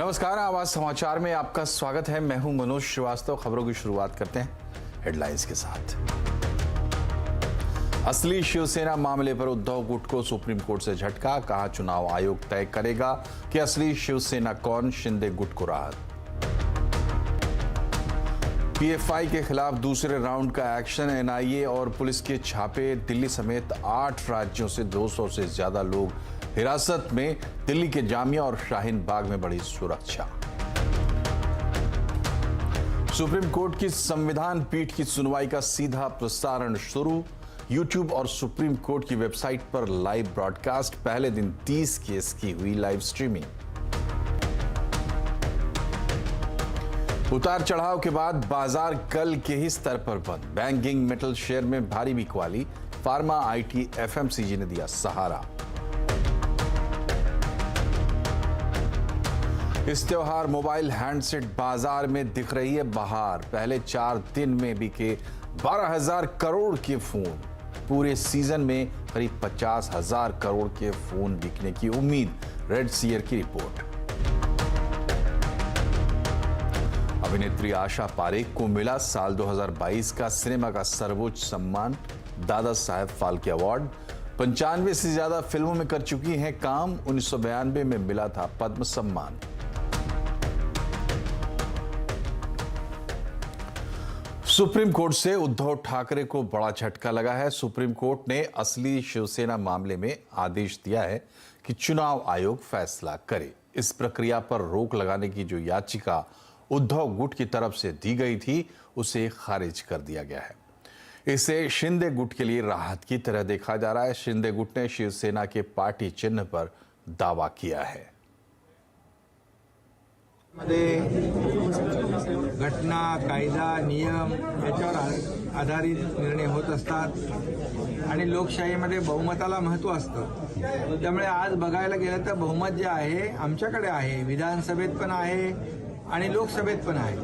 नमस्कार, आवाज समाचार में आपका स्वागत है। मैं हूं मनोज श्रीवास्तव। खबरों की शुरुआत करते हैं हेडलाइंस के साथ। असली शिवसेना मामले पर उद्धव गुट को सुप्रीम कोर्ट से झटका। कहा चुनाव आयोग तय करेगा कि असली शिवसेना कौन, शिंदे गुट को राहत। पीएफआई के खिलाफ दूसरे राउंड का एक्शन। एनआईए और पुलिस के छापे। दिल्ली समेत 8 राज्यों से 200 से ज्यादा लोग हिरासत में। दिल्ली के जामिया और शाहीन बाग में बढ़ी सुरक्षा। सुप्रीम कोर्ट की संविधान पीठ की सुनवाई का सीधा प्रसारण शुरू। यूट्यूब और सुप्रीम कोर्ट की वेबसाइट पर लाइव ब्रॉडकास्ट। पहले दिन 30 केस की हुई लाइव स्ट्रीमिंग। उतार चढ़ाव के बाद बाजार कल के ही स्तर पर बंद। बैंकिंग, मेटल शेयर में भारी बिकवाली। फार्मा, आईटी, एफएमसीजी ने दिया सहारा। इस त्योहार मोबाइल हैंडसेट बाजार में दिख रही है बहार। पहले 4 दिन में बिके 12,000 करोड़ के फोन। पूरे सीजन में करीब 50,000 करोड़ के फोन बिकने की उम्मीद। रेड सीयर की रिपोर्ट। अभिनेत्री आशा पारेख को मिला साल 2022 का सिनेमा का सर्वोच्च सम्मान, दादा साहेब फाल्के अवार्ड। 95 से ज्यादा फिल्मों में कर चुकी हैं काम। 1992 में मिला था पद्म सम्मान। सुप्रीम कोर्ट से उद्धव ठाकरे को बड़ा झटका लगा है। सुप्रीम कोर्ट ने असली शिवसेना मामले में आदेश दिया है कि चुनाव आयोग फैसला करे। इस प्रक्रिया पर रोक लगाने की जो याचिका उद्धव गुट की तरफ से दी गई थी, उसे खारिज कर दिया गया है। इसे शिंदे गुट के लिए राहत की तरह देखा जा रहा है। शिंदे गुट ने शिवसेना के पार्टी चिन्ह पर दावा किया है। घटना, कायदा, नियम याच्यावर आधारित निर्णय होत असतात आणि लोकशाहीमध्ये बहुमताला महत्त्व असतं। त्यामुळे आज बघायला गेलं तर बहुमत जे आहे आमच्याकडे आहे, विधानसभेत पण आहे आणि लोकसभेत पण आहे।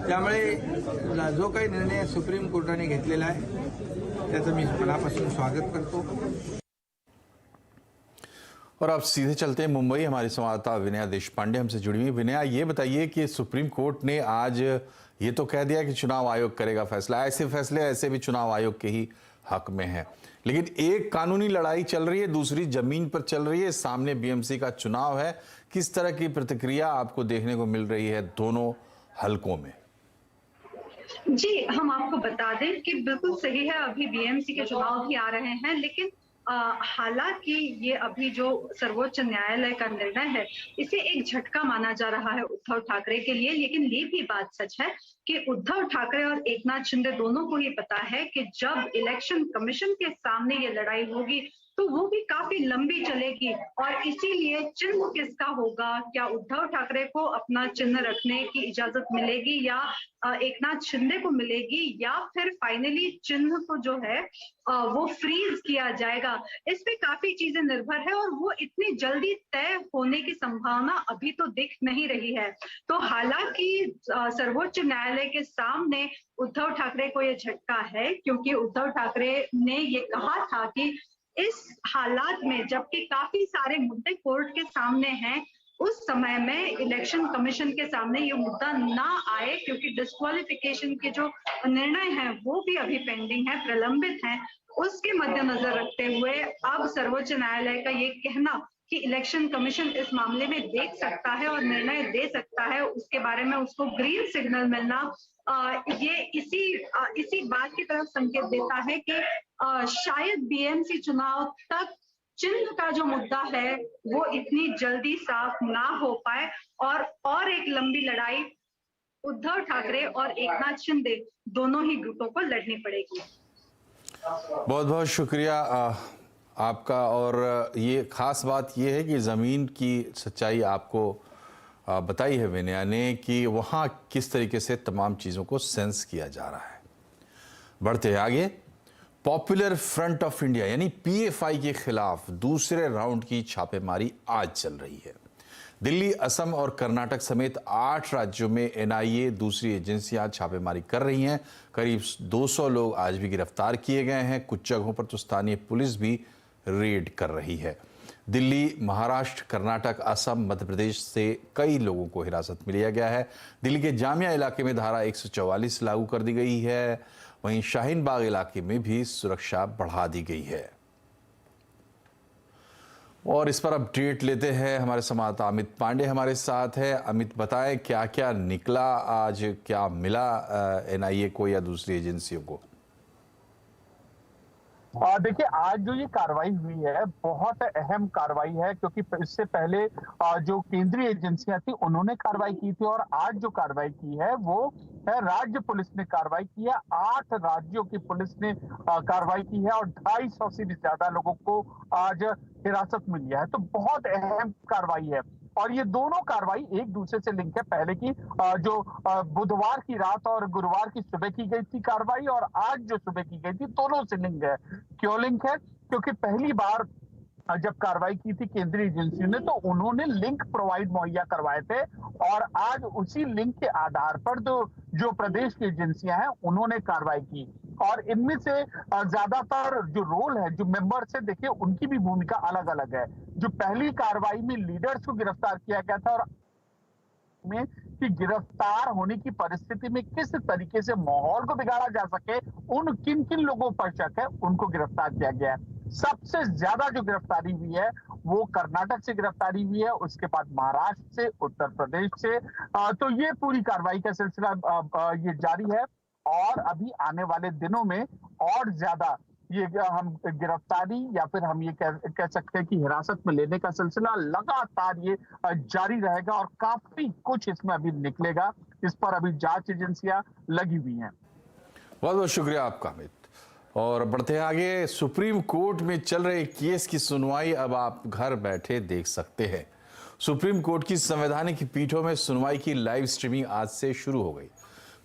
त्यामुळे जो काही निर्णय सुप्रीम कोर्टाने घेतलेला आहे त्याचं मी मनापासून स्वागत करतो। और अब सीधे चलते हैं मुंबई। हमारी संवाददाता विनया देशपांडे हमसे जुड़ी हुई। विनया, ये बताइए कि सुप्रीम कोर्ट ने आज ये तो कह दिया कि चुनाव आयोग करेगा फैसला। ऐसे फैसले ऐसे भी चुनाव आयोग के ही हक में है, लेकिन एक कानूनी लड़ाई चल रही है, दूसरी जमीन पर चल रही है। सामने बीएमसी का चुनाव है। किस तरह की प्रतिक्रिया आपको देखने को मिल रही है दोनों हलकों में? जी, हम आपको बता दें कि बिल्कुल सही है, अभी बीएमसी के चुनाव भी आ रहे हैं, लेकिन हालांकि ये अभी जो सर्वोच्च न्यायालय का निर्णय है, इसे एक झटका माना जा रहा है उद्धव ठाकरे के लिए। लेकिन ये भी बात सच है कि उद्धव ठाकरे और एकनाथ शिंदे दोनों को ये पता है कि जब इलेक्शन कमीशन के सामने ये लड़ाई होगी तो वो भी काफी लंबी चलेगी, और इसीलिए चिन्ह किसका होगा, क्या उद्धव ठाकरे को अपना चिन्ह रखने की इजाजत मिलेगी या एकनाथ शिंदे को मिलेगी, या फिर फाइनली चिन्ह को जो है वो फ्रीज किया जाएगा, इस पे काफी चीजें निर्भर है और वो इतनी जल्दी तय होने की संभावना अभी तो दिख नहीं रही है। तो हालांकि सर्वोच्च न्यायालय के सामने उद्धव ठाकरे को ये झटका है, क्योंकि उद्धव ठाकरे ने ये कहा था कि इस हालात में जबकि काफी सारे मुद्दे कोर्ट के सामने हैं, उस समय में इलेक्शन कमीशन के सामने ये मुद्दा ना आए, क्योंकि डिस्क्वालिफिकेशन के जो निर्णय हैं वो भी अभी पेंडिंग है, प्रलंबित हैं। उसके मद्देनजर रखते हुए अब सर्वोच्च न्यायालय का ये कहना कि इलेक्शन कमीशन इस मामले में देख सकता है और निर्णय दे सकता है, उसके बारे में उसको ग्रीन सिग्नल मिलना, ये इसी बात की तरफ संकेत देता है कि शायद बीएमसी चुनाव तक चिन्ह का जो मुद्दा है वो इतनी जल्दी साफ ना हो पाए, और एक लंबी लड़ाई उद्धव ठाकरे और एकनाथ शिंदे दोनों ही गुटों को लड़नी पड़ेगी। बहुत बहुत शुक्रिया आपका। और ये खास बात ये है कि ज़मीन की सच्चाई आपको बताई है विनया ने कि वहाँ किस तरीके से तमाम चीज़ों को सेंस किया जा रहा है। बढ़ते हैं आगे। पॉपुलर फ्रंट ऑफ इंडिया यानी पीएफआई के खिलाफ दूसरे राउंड की छापेमारी आज चल रही है। दिल्ली, असम और कर्नाटक समेत 8 राज्यों में एनआईए दूसरी एजेंसियां छापेमारी कर रही हैं। करीब 200 लोग आज भी गिरफ्तार किए गए हैं। कुछ जगहों पर तो स्थानीय पुलिस भी रेड कर रही है। दिल्ली, महाराष्ट्र, कर्नाटक, असम, मध्य प्रदेश से कई लोगों को हिरासत में लिया गया है। दिल्ली के जामिया इलाके में धारा 144 लागू कर दी गई है। वहीं शाहीन बाग इलाके में भी सुरक्षा बढ़ा दी गई है। और इस पर अपडेट लेते हैं, हमारे संवाददाता अमित पांडे हमारे साथ है। अमित, बताएं क्या क्या निकला आज, क्या मिला एनआईए को या दूसरी एजेंसियों को? देखिए, आज जो ये कार्रवाई हुई है बहुत अहम कार्रवाई है, क्योंकि इससे पहले जो केंद्रीय एजेंसियां थी उन्होंने कार्रवाई की थी, और आज जो कार्रवाई की है वो है राज्य पुलिस ने कार्रवाई की है। 8 राज्यों की पुलिस ने कार्रवाई की है और 250 से भी ज्यादा लोगों को आज हिरासत में लिया है। तो बहुत अहम कार्रवाई है, और ये दोनों कार्रवाई एक दूसरे से लिंक है। पहले की जो बुधवार की रात और गुरुवार की सुबह की गई थी कार्रवाई, और आज जो सुबह की गई थी, दोनों से लिंक है। क्यों लिंक है? क्योंकि पहली बार जब कार्रवाई की थी केंद्रीय एजेंसियों ने, तो उन्होंने लिंक प्रोवाइड मुहैया करवाए थे, और आज उसी लिंक के आधार पर जो प्रदेश की एजेंसियां हैं उन्होंने कार्रवाई की। और इनमें से ज्यादातर जो रोल है, जो मेंबर्स है, देखिए उनकी भी भूमिका अलग अलग है। जो पहली कार्रवाई में लीडर्स को गिरफ्तार किया गया था, और में कि गिरफ्तार होने की परिस्थिति में किस तरीके से माहौल को बिगाड़ा जा सके, उन किन किन लोगों पर शक है उनको गिरफ्तार किया गया है। सबसे ज्यादा जो गिरफ्तारी हुई है वो कर्नाटक से गिरफ्तारी हुई है, उसके बाद महाराष्ट्र से, उत्तर प्रदेश से। तो ये पूरी कार्रवाई का सिलसिला ये जारी है, और अभी आने वाले दिनों में और ज्यादा ये हम गिरफ्तारी या फिर हम ये कह सकते हैं कि हिरासत में लेने का सिलसिला लगातार ये जारी रहेगा, और काफी कुछ इसमें अभी निकलेगा। इस पर अभी जांच एजेंसियां लगी हुई हैं। बहुत बहुत शुक्रिया आपका अमित। और बढ़ते हैं आगे, सुप्रीम कोर्ट में चल रहे केस की सुनवाई अब आप घर बैठे देख सकते हैं। सुप्रीम कोर्ट की संवैधानिक पीठों में सुनवाई की लाइव स्ट्रीमिंग आज से शुरू हो गई।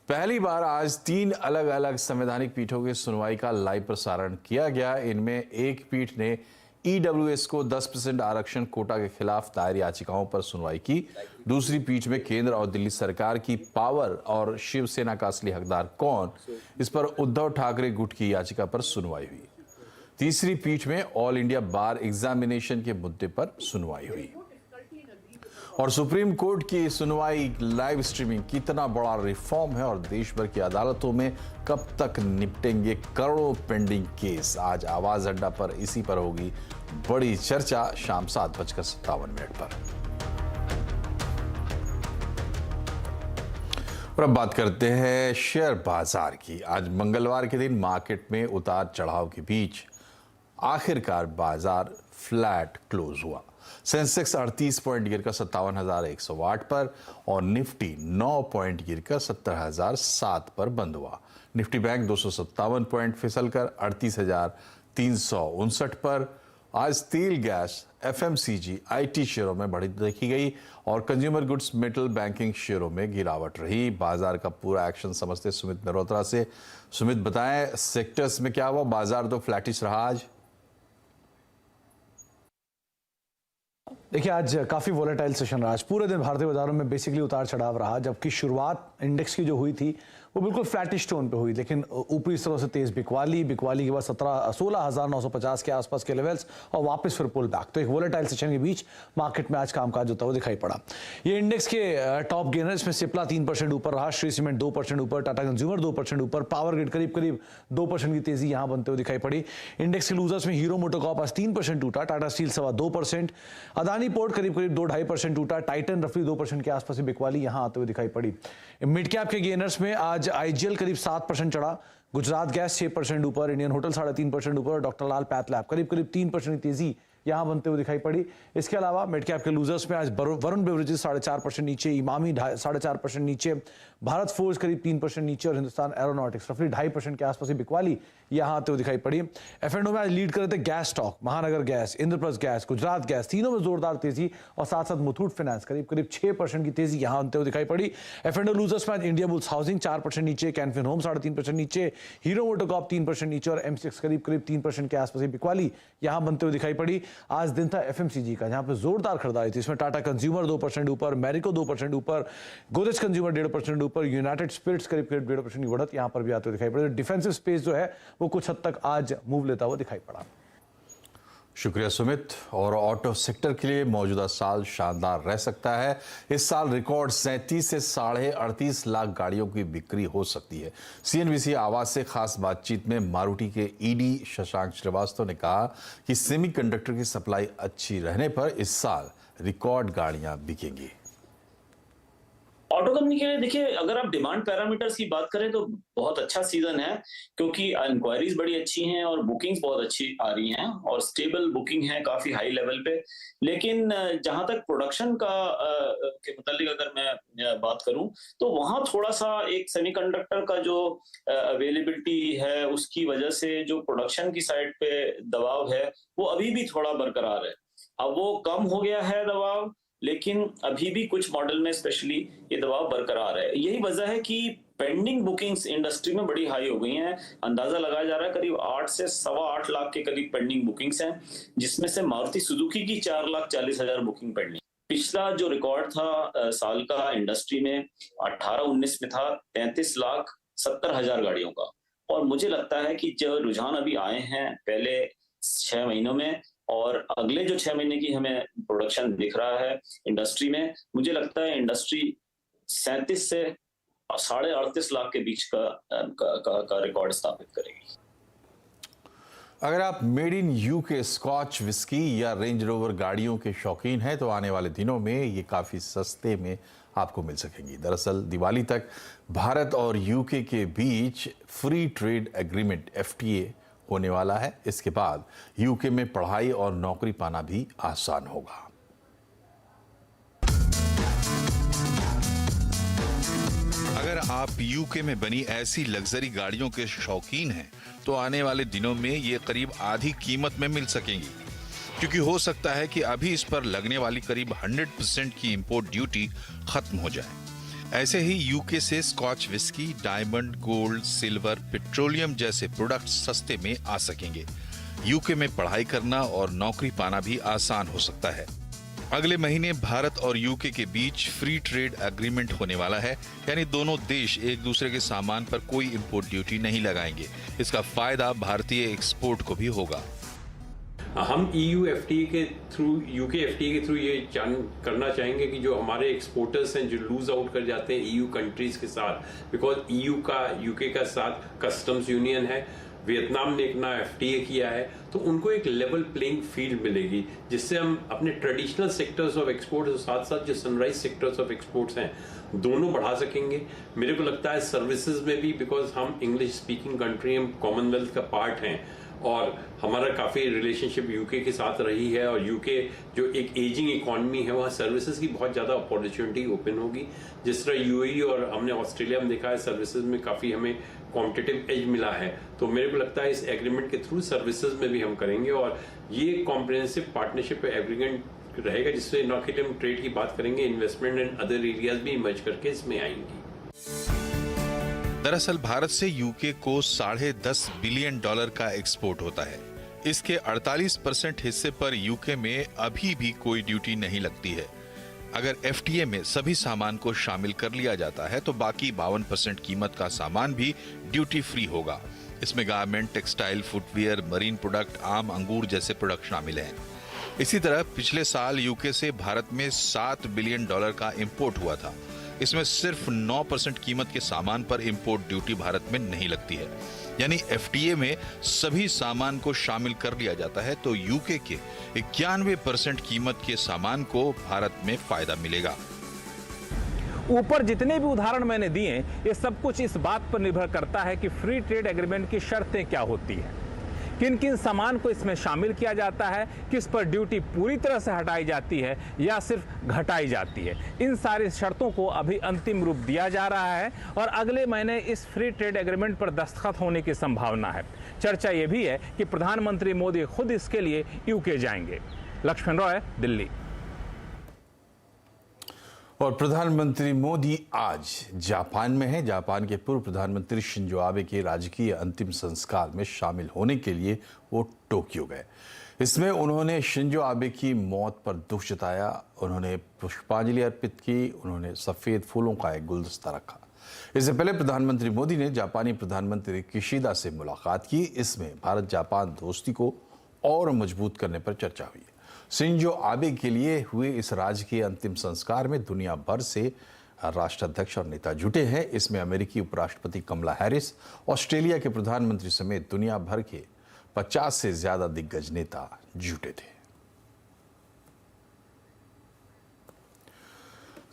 पहली बार आज 3 अलग अलग संवैधानिक पीठों की सुनवाई का लाइव प्रसारण किया गया। इनमें एक पीठ ने ईडब्ल्यूएस को 10% आरक्षण कोटा के खिलाफ दायर याचिकाओं पर सुनवाई की। दूसरी पीठ में केंद्र और दिल्ली सरकार की पावर और शिवसेना का असली हकदार कौन, इस पर उद्धव ठाकरे गुट की याचिका पर सुनवाई हुई। तीसरी पीठ में ऑल इंडिया बार एग्जामिनेशन के मुद्दे पर सुनवाई हुई। और सुप्रीम कोर्ट की सुनवाई लाइव स्ट्रीमिंग कितना बड़ा रिफॉर्म है, और देश भर की अदालतों में कब तक निपटेंगे करोड़ों पेंडिंग केस। आज आवाज अड्डा पर इसी पर होगी बड़ी चर्चा शाम 7:57 पर। और अब बात करते हैं शेयर बाजार की। आज मंगलवार के दिन मार्केट में उतार चढ़ाव के बीच आखिरकार बाजार फ्लैट क्लोज हुआ। सेंसेक्स 38 पॉइंट गिरकर 57,108 पर, और निफ्टी 9 पॉइंट गिरकर 70,007 पर बंद हुआ। निफ्टी बैंक 257 पॉइंट फिसलकर 38,359 पर। आज तेल, गैस, एफएमसीजी, आईटी शेयरों में बढ़ी देखी गई, और कंज्यूमर गुड्स, मेटल, बैंकिंग शेयरों में गिरावट रही। बाजार का पूरा एक्शन समझते सुमित मेहरोत्रा से। सुमित, बताएं सेक्टर्स में क्या हुआ? बाजार तो फ्लैटिश रहा आज। देखिए, आज काफ़ी वोलेटाइल सेशन रहा। आज पूरे दिन भारतीय बाजारों में बेसिकली उतार चढ़ाव रहा, जबकि शुरुआत इंडेक्स की जो हुई थी वो बिल्कुल फ्लैटिश टोन पे हुई, लेकिन ऊपरी स्तरों से तेज बिकवाली के बाद 16,950 के आसपास के लेवल्स, और वापस फिर पुल बैक। तो एक वोलेटाइल सेशन के बीच मार्केट में आज कामकाज होता हुआ दिखाई पड़ा। ये इंडेक्स के टॉप गेनर्स में सिप्ला 3% ऊपर रहा, श्री सीमेंट 2% ऊपर, टाटा कंज्यूमर 2% ऊपर, पावर ग्रिड करीब 2% की तेजी यहां बनते हुए दिखाई पड़ी। इंडेक्स के लूजर्स में हीरो मोटोकॉर्प आज 3% टूटा, टाटा स्टील 2.25%, अदानी पोर्ट करीब 2-2.5% टूटा, टाइटन रफली 2% के आसपास बिकवाली यहां आते हुए दिखाई पड़ी। मिड कैप के गेनर्स में आज आईजीएल करीब 7% चढ़ा, गुजरात गैस 6% ऊपर, इंडियन होटल 3.5% ऊपर, और डॉक्टर लाल पैथ लैब करीब 3% की तेजी यहां बनते हुए दिखाई पड़ी। इसके अलावा मिड कैप के लूजर्स में आज वरुण बेवरेजेस 4.5% नीचे, इमामी 4.5% नीचे, भारत फोर्ज करीब 3% नीचे, और हिंदुस्तान एरोनॉटिक्स रफली 2.5% के आसपास बिकवाली यहां आते हुए दिखाई पड़ी। एफ&ओ में आज लीड कर रहे थे गैस स्टॉक, महानगर gas, Indraprastha gas, Gujarat gas, तीनों में जोरदार तेजी, और साथ साथ मुथूट फाइनेंस करीब 6% की तेजी यहां आते हुए दिखाई पड़ी। एफ&ओ लूजर्स में आज इंडिया बुल्स हाउसिंग 4% नीचे, कैनफिन होम 3.5% नीचे, हीरो मोटोकॉर्प 3% नीचे, और M6 करीब 3% के आसपास बिकवाली यहां बनते हुए दिखाई पड़ी। आज दिन था एफएमसीजी का, जहां पे जोरदार खरीदारी थी। इसमें टाटा कंज्यूमर 2% ऊपर, मैरिको 2% ऊपर, गोदरेज कंज्यूमर 1.5% ऊपर, यूनाइटेड स्पिरिट्स करीब 1.5% की बढ़त यहां पर भी आते हुए दिखाई पड़े। डिफेंसिव स्पेस जो है वो कुछ हद तक आज मूव लेता हुआ दिखाई पड़ा। शुक्रिया सुमित। और ऑटो सेक्टर के लिए मौजूदा साल शानदार रह सकता है। इस साल रिकॉर्ड 37 से 38.5 लाख गाड़ियों की बिक्री हो सकती है। CNBC आवाज से खास बातचीत में मारुति के ED शशांक श्रीवास्तव ने कहा कि सेमीकंडक्टर की सप्लाई अच्छी रहने पर इस साल रिकॉर्ड गाड़ियां बिकेंगी। ऑटो कंपनी के लिए देखिए, अगर आप डिमांड पैरामीटर्स की बात करें तो बहुत अच्छा सीजन है, क्योंकि इंक्वायरीज बड़ी अच्छी हैं और बुकिंग्स बहुत अच्छी आ रही हैं और स्टेबल बुकिंग है काफी हाई लेवल पे। लेकिन जहां तक प्रोडक्शन का के मुतालिक अगर मैं बात करूं तो वहां थोड़ा सा एक सेमीकंडक्टर का जो अवेलेबिलिटी है उसकी वजह से जो प्रोडक्शन की साइड पे दबाव है वो अभी भी थोड़ा बरकरार है। अब वो कम हो गया है दबाव, लेकिन अभी भी कुछ मॉडल में स्पेशली ये दबाव बरकरार है। यही वजह है कि पेंडिंग बुकिंग्स इंडस्ट्री में बड़ी हाई हो गई हैं। अंदाजा लगाया जा रहा है करीब 8 से 8.25 लाख के करीब पेंडिंग बुकिंग्स हैं, जिसमें से मारुति सुजुकी की 4,40,000 बुकिंग पेंडिंग। पिछला जो रिकॉर्ड था साल का इंडस्ट्री में 18-19 में था 33,70,000 गाड़ियों का। और मुझे लगता है कि जो रुझान अभी आए हैं पहले 6 महीनों में और अगले जो 6 महीने की हमें प्रोडक्शन दिख रहा है इंडस्ट्री में, मुझे लगता है इंडस्ट्री 37 से 38.5 लाख के बीच का रिकॉर्ड स्थापित करेगी। अगर आप made in UK scotch whisky या रेंज रोवर गाड़ियों के शौकीन हैं तो आने वाले दिनों में ये काफ़ी सस्ते में आपको मिल सकेंगी। दरअसल दिवाली तक भारत और यूके के बीच फ्री ट्रेड एग्रीमेंट FTA होने वाला है। इसके बाद यूके में पढ़ाई और नौकरी पाना भी आसान होगा। अगर आप यूके में बनी ऐसी लग्जरी गाड़ियों के शौकीन हैं तो आने वाले दिनों में ये करीब आधी कीमत में मिल सकेंगी, क्योंकि हो सकता है कि अभी इस पर लगने वाली करीब 100% की इंपोर्ट ड्यूटी खत्म हो जाए। ऐसे ही यूके से scotch whisky, diamond, gold, silver, petroleum जैसे प्रोडक्ट सस्ते में आ सकेंगे। यूके में पढ़ाई करना और नौकरी पाना भी आसान हो सकता है। अगले महीने भारत और यूके के बीच फ्री ट्रेड एग्रीमेंट होने वाला है, यानी दोनों देश एक दूसरे के सामान पर कोई इंपोर्ट ड्यूटी नहीं लगाएंगे। इसका फायदा भारतीय एक्सपोर्ट को भी होगा। हम EU FTA के थ्रू, UK FTA के थ्रू ये जान करना चाहेंगे कि जो हमारे एक्सपोर्टर्स हैं जो लूज आउट कर जाते हैं EU कंट्रीज के साथ, बिकॉज EU का UK का साथ कस्टम्स यूनियन है, वियतनाम ने एक नया FTA किया है, तो उनको एक लेवल प्लेइंग फील्ड मिलेगी, जिससे हम अपने ट्रेडिशनल सेक्टर्स ऑफ एक्सपोर्ट्स और साथ साथ जो सनराइज सेक्टर्स ऑफ एक्सपोर्ट्स हैं दोनों बढ़ा सकेंगे। मेरे को लगता है सर्विसेज में भी, बिकॉज हम इंग्लिश स्पीकिंग कंट्री, हम कॉमनवेल्थ का पार्ट हैं और हमारा काफ़ी रिलेशनशिप यूके के साथ रही है, और यूके जो एक एजिंग इकॉनमी है वहाँ सर्विसेज की बहुत ज़्यादा अपॉर्चुनिटी ओपन होगी। जिस तरह UAE और हमने ऑस्ट्रेलिया में देखा है सर्विसेज में काफ़ी हमें कॉम्पिटिटिव एज मिला है, तो मेरे को लगता है इस एग्रीमेंट के थ्रू सर्विसेज में भी हम करेंगे और ये कॉम्प्रिहेंसिव पार्टनरशिप एग्रीमेंट रहेगा, जिससे न केवल हम ट्रेड की बात करेंगे, इन्वेस्टमेंट एंड अदर एरियाज भी इमर्ज करके इसमें आएंगी। दरअसल भारत से यूके को $10.5 बिलियन का एक्सपोर्ट होता है। इसके 48% हिस्से पर यूके में अभी भी कोई ड्यूटी नहीं लगती है। अगर FTA में सभी सामान को शामिल कर लिया जाता है तो बाकी 52% कीमत का सामान भी ड्यूटी फ्री होगा। इसमें garment, textile, footwear, marine product, आम, अंगूर जैसे प्रोडक्ट शामिल हैं। इसी तरह पिछले साल यूके से भारत में $7 बिलियन का इंपोर्ट हुआ था। इसमें सिर्फ 9% कीमत के सामान पर इंपोर्ट ड्यूटी भारत में नहीं लगती है। यानी FTA में सभी सामान को शामिल कर लिया जाता है तो यूके के 91% कीमत के सामान को भारत में फायदा मिलेगा। ऊपर जितने भी उदाहरण मैंने दिए, ये सब कुछ इस बात पर निर्भर करता है कि फ्री ट्रेड एग्रीमेंट की शर्तें क्या होती हैं, किन किन सामान को इसमें शामिल किया जाता है, किस पर ड्यूटी पूरी तरह से हटाई जाती है या सिर्फ घटाई जाती है। इन सारी शर्तों को अभी अंतिम रूप दिया जा रहा है और अगले महीने इस फ्री ट्रेड एग्रीमेंट पर दस्तखत होने की संभावना है। चर्चा यह भी है कि प्रधानमंत्री मोदी खुद इसके लिए यूके जाएंगे। लक्ष्मण रॉय, दिल्ली। और प्रधानमंत्री मोदी आज जापान में हैं। जापान के पूर्व प्रधानमंत्री शिंजो आबे के राजकीय अंतिम संस्कार में शामिल होने के लिए वो टोक्यो गए। इसमें उन्होंने शिंजो आबे की मौत पर दुख जताया, उन्होंने पुष्पांजलि अर्पित की, उन्होंने सफ़ेद फूलों का एक गुलदस्ता रखा। इससे पहले प्रधानमंत्री मोदी ने जापानी प्रधानमंत्री किशिदा से मुलाकात की। इसमें भारत जापान दोस्ती को और मजबूत करने पर चर्चा हुई। शिंजो आबे के लिए हुए इस राजकीय अंतिम संस्कार में दुनिया भर से राष्ट्राध्यक्ष और नेता जुटे हैं। इसमें अमेरिकी उपराष्ट्रपति कमला हैरिस, ऑस्ट्रेलिया के प्रधानमंत्री समेत दुनिया भर के 50 से ज्यादा दिग्गज नेता जुटे थे।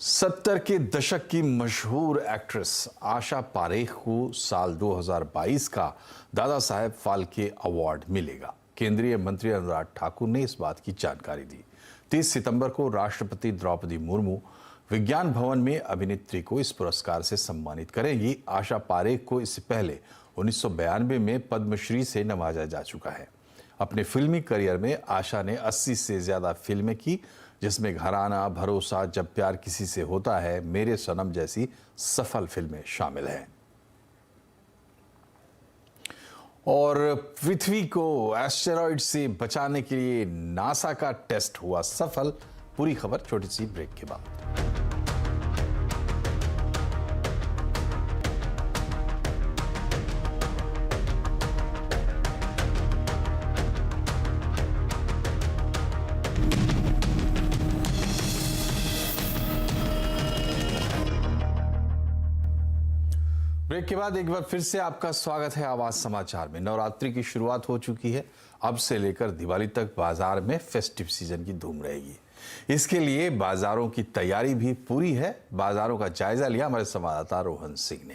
70 के दशक की मशहूर एक्ट्रेस आशा पारेख को साल 2022 का दादा साहेब फाल्के अवार्ड मिलेगा। केंद्रीय मंत्री अनुराग ठाकुर ने इस बात की जानकारी दी। 30 सितंबर को राष्ट्रपति द्रौपदी मुर्मू विज्ञान भवन में अभिनेत्री को इस पुरस्कार से सम्मानित करेंगी। आशा पारेख को इससे पहले 1992 में पद्मश्री से नवाजा जा चुका है। अपने फिल्मी करियर में आशा ने 80 से ज्यादा फिल्में की, जिसमें घराना, भरोसा, जब प्यार किसी से होता है, मेरे सनम जैसी सफल फिल्में शामिल हैं। और पृथ्वी को एस्टेरॉइड से बचाने के लिए नासा का टेस्ट हुआ सफल। पूरी खबर छोटी सी ब्रेक के बाद। ब्रेक के बाद एक बार फिर से आपका स्वागत है आवाज समाचार में। नवरात्रि की शुरुआत हो चुकी है। अब से लेकर दिवाली तक बाजार में फेस्टिव सीजन की धूम रहेगी। इसके लिए बाजारों की तैयारी भी पूरी है। बाजारों का जायजा लिया हमारे संवाददाता रोहन सिंह ने।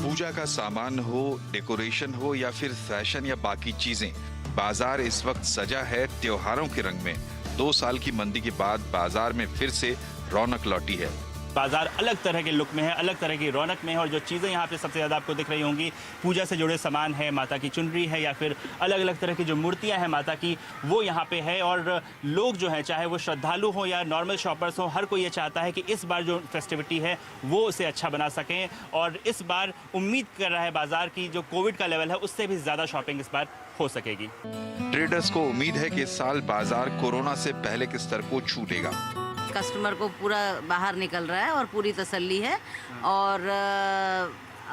पूजा का सामान हो, डेकोरेशन हो या फिर फैशन या बाकी चीजें, बाजार इस वक्त सजा है त्योहारों के रंग में। 2 साल की मंदी के बाद बाजार में फिर से रौनक लौटी है। बाजार अलग तरह के लुक में है, अलग तरह की रौनक में है और जो चीज़ें यहाँ पे सबसे ज़्यादा आपको दिख रही होंगी, पूजा से जुड़े सामान है, माता की चुनरी है या फिर अलग अलग तरह की जो मूर्तियाँ हैं माता की, वो यहाँ पे है। और लोग जो हैं, चाहे वो श्रद्धालु हो या नॉर्मल शॉपर्स हो, हर कोई ये चाहता है कि इस बार जो फेस्टिविटी है वो उसे अच्छा बना सकें। और इस बार उम्मीद कर रहा है बाजार की जो कोविड का लेवल है उससे भी ज़्यादा शॉपिंग इस बार हो सकेगी। ट्रेडर्स को उम्मीद है कि इस साल बाजार कोरोना से पहले के स्तर को छू लेगा। कस्टमर को पूरा बाहर निकल रहा है और पूरी तसल्ली है और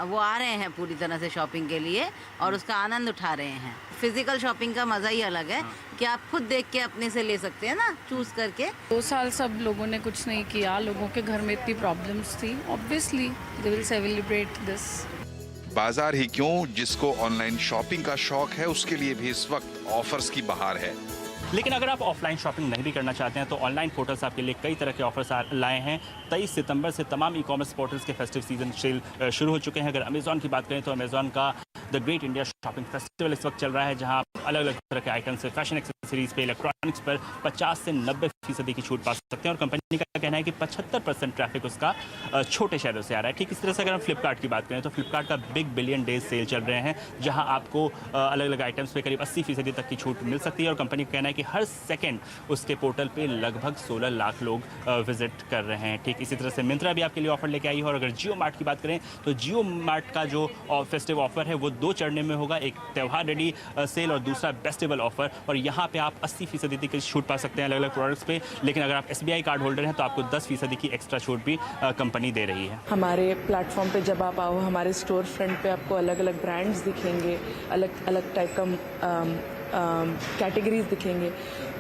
वो आ रहे हैं पूरी तरह से शॉपिंग के लिए और उसका आनंद उठा रहे हैं। फिजिकल शॉपिंग का मज़ा ही अलग है कि आप खुद देख के अपने से ले सकते हैं ना, चूज करके। 2 साल सब लोगों ने कुछ नहीं किया, लोगों के घर में इतनी प्रॉब्लम्स थी। Obviously they will celebrate this. बाजार ही क्यों, जिसको ऑनलाइन शॉपिंग का शौक है उसके लिए भी इस वक्त ऑफर्स की बहार है। लेकिन अगर आप ऑफलाइन शॉपिंग नहीं भी करना चाहते हैं तो ऑनलाइन पोर्टल्स आपके लिए कई तरह के ऑफर्स लाए हैं। 23 सितंबर से तमाम ई कॉमर्स पोर्टल्स के फेस्टिव सीजन सेल शुरू हो चुके हैं। अगर अमेजॉन की बात करें तो अमेजॉन का the great India shopping festival इस वक्त चल रहा है, जहां आप अलग अलग तरह के आइटम्स से फैशन एक्सेसरीज पे, इलेक्ट्रॉनिक्स पर 50 से 90% की छूट पा सकते हैं। और कंपनी का कहना है कि 75% ट्रैफिक उसका छोटे शहरों से आ रहा है। ठीक इस तरह से अगर हम फ्लिपकार्ट की बात करें तो फ्लिपकार्ट का बिग बिलियन डेज सेल चल रहे हैं, जहां आपको अलग अलग आइटम्स पे करीब 80% तक की छूट मिल सकती है। और कंपनी का कहना है कि हर सेकेंड उसके पोर्टल पे लगभग 16 लाख लोग विजिट कर रहे हैं। ठीक इसी तरह से मिंत्रा भी आपके लिए ऑफर लेके आई है। और अगर जियो मार्ट की बात करें तो जियो मार्ट का जो फेस्टिव ऑफर है वो 2 चरणों में होगा, एक त्योहार रेडी सेल और दूसरा फेस्टिवल ऑफर। और यहाँ पे आप 80% की छूट पा सकते हैं अलग अलग प्रोडक्ट्स पे। लेकिन अगर आप SBI कार्ड होल्डर हैं तो आपको 10% की एक्स्ट्रा छूट भी कंपनी दे रही है। हमारे प्लेटफॉर्म पे जब आप आओ, हमारे स्टोर फ्रंट पे आपको अलग अलग ब्रांड्स दिखेंगे, अलग अलग टाइप का कैटेगरीज दिखेंगे।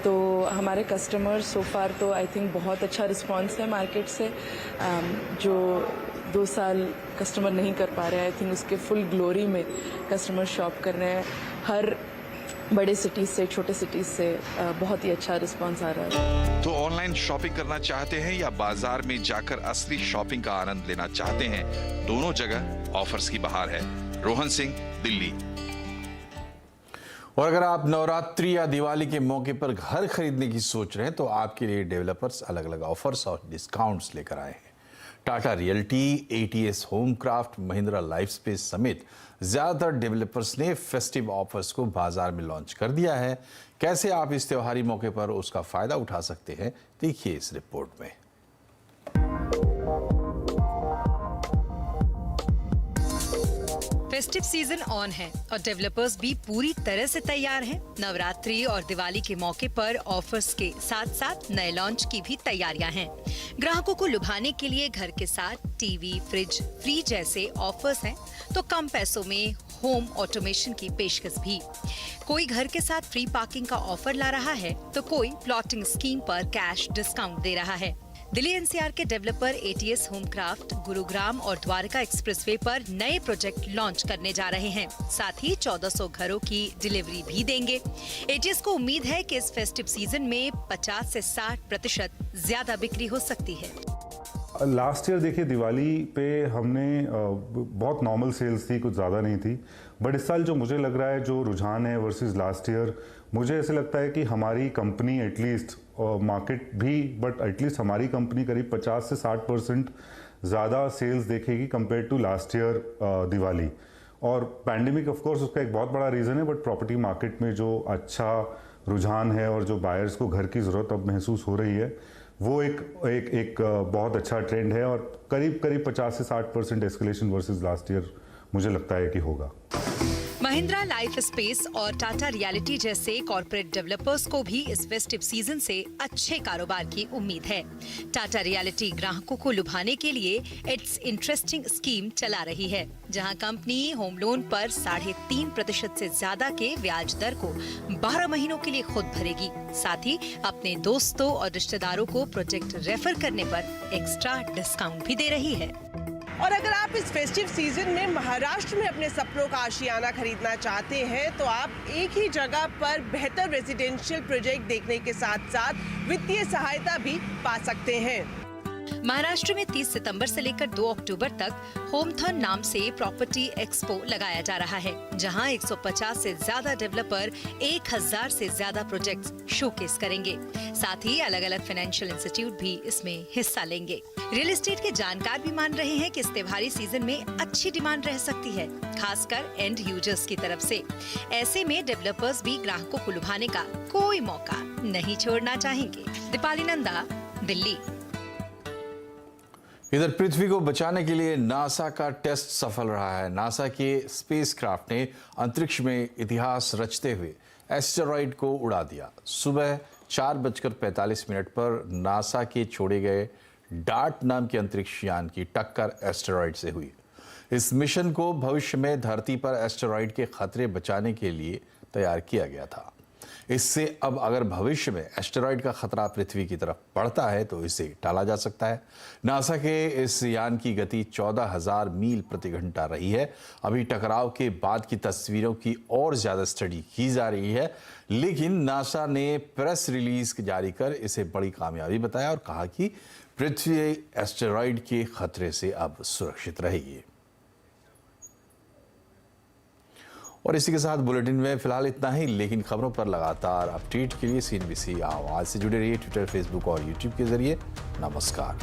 तो हमारे कस्टमर्स सो फार तो आई थिंक बहुत अच्छा रिस्पांस है मार्केट से। जो 2 साल कस्टमर नहीं कर पा रहे हैं, आई थिंक उसके फुल ग्लोरी में कस्टमर शॉप कर रहे हैं। हर बड़े सिटीज से, छोटे सिटीज से बहुत ही अच्छा रिस्पांस आ रहा है। तो ऑनलाइन शॉपिंग करना चाहते हैं या बाजार में जाकर असली शॉपिंग का आनंद लेना चाहते हैं, दोनों जगह ऑफर्स की बहार है। रोहन सिंह, दिल्ली। और अगर आप नवरात्रि या दिवाली के मौके पर घर खरीदने की सोच रहे हैं तो आपके लिए डेवलपर्स अलग अलग ऑफर्स और डिस्काउंट्स लेकर आए हैं। टाटा रियल्टी, ATS होमक्राफ्ट, महिंद्रा लाइफस्पेस समेत ज्यादातर डेवलपर्स ने फेस्टिव ऑफर्स को बाजार में लॉन्च कर दिया है। कैसे आप इस त्योहारी मौके पर उसका फायदा उठा सकते हैं, देखिए इस रिपोर्ट में। फेस्टिव सीजन ऑन है और डेवलपर्स भी पूरी तरह से तैयार हैं। नवरात्रि और दिवाली के मौके पर ऑफर्स के साथ साथ नए लॉन्च की भी तैयारियां हैं। ग्राहकों को लुभाने के लिए घर के साथ टीवी, फ्रिज फ्री जैसे ऑफर्स हैं, तो कम पैसों में होम ऑटोमेशन की पेशकश भी। कोई घर के साथ फ्री पार्किंग का ऑफर ला रहा है तो कोई प्लॉटिंग स्कीम पर कैश डिस्काउंट दे रहा है। दिल्ली एनसीआर के डेवलपर एटीएस होमक्राफ्ट गुरुग्राम और द्वारका एक्सप्रेसवे पर नए प्रोजेक्ट लॉन्च करने जा रहे हैं। साथ ही 1400 घरों की डिलीवरी भी देंगे। एटीएस को उम्मीद है कि इस फेस्टिव सीजन में 50 से 60% ज्यादा बिक्री हो सकती है। लास्ट ईयर देखिए दिवाली पे हमने बहुत नॉर्मल सेल्स थी, कुछ ज़्यादा नहीं थी। बट इस साल जो मुझे लग रहा है जो रुझान है वर्सेस लास्ट ईयर, मुझे ऐसे लगता है कि हमारी कंपनी एटलीस्ट मार्केट भी, बट एटलीस्ट हमारी कंपनी करीब 50 से 60% ज़्यादा सेल्स देखेगी compare to last year Diwali. और पैंडेमिक ऑफ कोर्स उसका एक बहुत बड़ा रीज़न है, बट प्रॉपर्टी मार्केट में जो अच्छा रुझान है और जो बायर्स को घर की ज़रूरत अब महसूस हो रही है, वो एक बहुत अच्छा ट्रेंड है और करीब 50 से 60% एस्केलेशन वर्सेस लास्ट ईयर मुझे लगता है कि होगा। महिंद्रा लाइफ स्पेस और टाटा रियलिटी जैसे कॉर्पोरेट डेवलपर्स को भी इस फेस्टिव सीजन से अच्छे कारोबार की उम्मीद है। टाटा रियलिटी ग्राहकों को लुभाने के लिए इट्स इंटरेस्टिंग स्कीम चला रही है, जहां कंपनी होम लोन पर 3.5% से ज्यादा के ब्याज दर को 12 महीनों के लिए खुद भरेगी। साथ ही अपने दोस्तों और रिश्तेदारों को प्रोजेक्ट रेफर करने पर एक्स्ट्रा डिस्काउंट भी दे रही है। और अगर आप इस फेस्टिव सीजन में महाराष्ट्र में अपने सपनों का आशियाना खरीदना चाहते हैं तो आप एक ही जगह पर बेहतर रेजिडेंशियल प्रोजेक्ट देखने के साथ साथ वित्तीय सहायता भी पा सकते हैं। महाराष्ट्र में 30 सितंबर से लेकर 2 अक्टूबर तक होमथन नाम से प्रॉपर्टी एक्सपो लगाया जा रहा है, जहां 150 से ज्यादा डेवलपर 1000 से ज्यादा प्रोजेक्ट्स शोकेस करेंगे। साथ ही अलग अलग फाइनेंशियल इंस्टीट्यूट भी इसमें हिस्सा लेंगे। रियल एस्टेट के जानकार भी मान रहे हैं कि इस त्योहारी सीजन में अच्छी डिमांड रह सकती है, खासकर एंड यूजर्स की तरफ से। ऐसे में डेवलपर्स भी ग्राहकों को लुभाने का कोई मौका नहीं छोड़ना चाहेंगे। दीपाली नंदा, दिल्ली। इधर पृथ्वी को बचाने के लिए नासा का टेस्ट सफल रहा है। नासा के स्पेसक्राफ्ट ने अंतरिक्ष में इतिहास रचते हुए एस्टेरॉइड को उड़ा दिया। सुबह 4:45 पर नासा के छोड़े गए डार्ट नाम के अंतरिक्ष यान की टक्कर एस्टेरॉइड से हुई। इस मिशन को भविष्य में धरती पर एस्टेरॉइड के खतरे बचाने के लिए तैयार किया गया था। इससे अब अगर भविष्य में एस्टेरॉइड का खतरा पृथ्वी की तरफ बढ़ता है तो इसे टाला जा सकता है। नासा के इस यान की गति 14,000 मील प्रति घंटा रही है। अभी टकराव के बाद की तस्वीरों की और ज्यादा स्टडी की जा रही है, लेकिन नासा ने प्रेस रिलीज जारी कर इसे बड़ी कामयाबी बताया और कहा कि पृथ्वी एस्टेरॉइड के खतरे से अब सुरक्षित रहेगी। और इसी के साथ बुलेटिन में फिलहाल इतना ही, लेकिन खबरों पर लगातार अपडेट के लिए CNBC आवाज से जुड़े रहिए ट्विटर, फेसबुक और यूट्यूब के जरिए। नमस्कार।